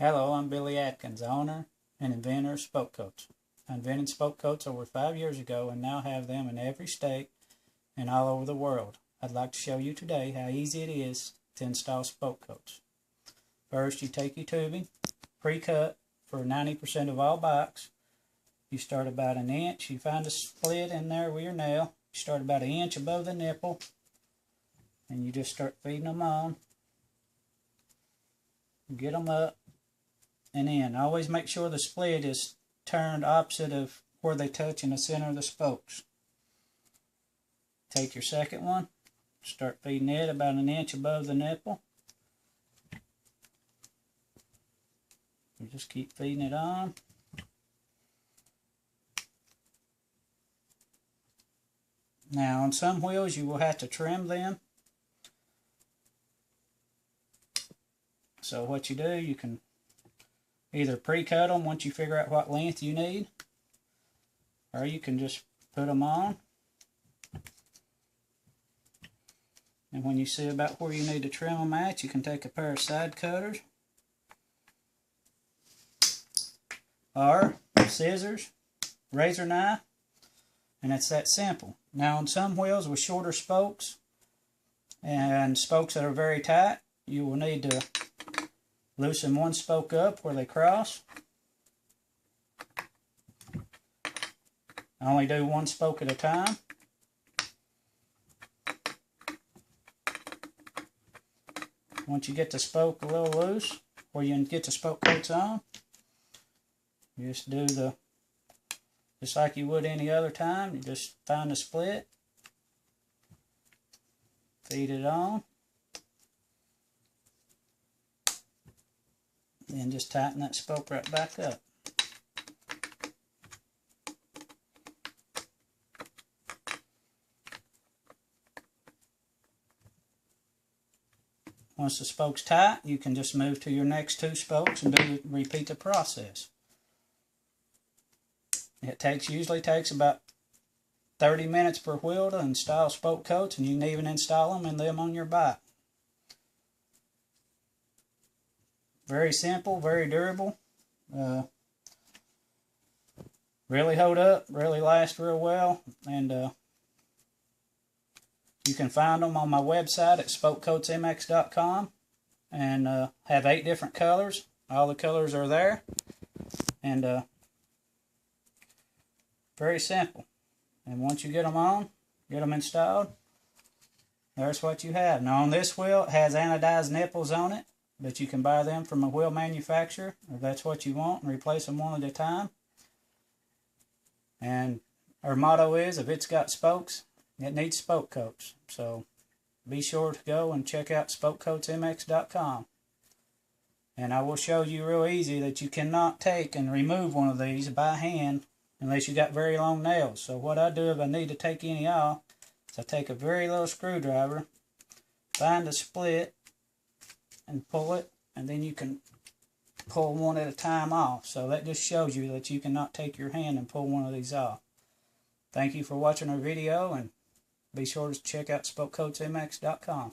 Hello, I'm Billy Atkins, owner and inventor of spoke coats. I invented spoke coats over 5 years ago and now have them in every state and all over the world. I'd like to show you today how easy it is to install spoke coats. First, you take your tubing, pre-cut for 90% of all bikes. You start about an inch. You find a split in there with your nail. You start about an inch above the nipple and you just start feeding them on. Get them up. And then always make sure the split is turned opposite of where they touch in the center of the spokes. Take your second one, start feeding it about an inch above the nipple. You just keep feeding it on. Now on some wheels you will have to trim them. So what you do, you can either pre-cut them once you figure out what length you need, or you can just put them on. And when you see about where you need to trim them at, you can take a pair of side cutters or scissors, razor knife, and it's that simple. Now on some wheels with shorter spokes and spokes that are very tight, you will need to loosen one spoke up where they cross. I only do one spoke at a time. Once you get the spoke a little loose, where you can get the spoke coats on, you just do just like you would any other time. You just find the split, feed it on, and just tighten that spoke right back up. Once the spoke's tight, you can just move to your next two spokes and repeat the process. It usually takes about 30 minutes per wheel to install spoke coats, and you can even install them and leave them on your bike. Very simple, very durable. Really hold up, really last real well, and you can find them on my website at spokecoatsmx.com, and have 8 different colors. All the colors are there, and very simple. And once you get them on, get them installed, there's what you have. Now on this wheel, it has anodized nipples on it, but you can buy them from a wheel manufacturer if that's what you want, and replace them one at a time. And our motto is, if it's got spokes, it needs spoke coats. So be sure to go and check out spokecoatsmx.com. And I will show you real easy that you cannot take and remove one of these by hand unless you got very long nails. So what I do if I need to take any off is I take a very little screwdriver, find a split, and pull it, and then you can pull one at a time off. So that just shows you that you cannot take your hand and pull one of these off. Thank you for watching our video, and be sure to check out spokecoatsmx.com.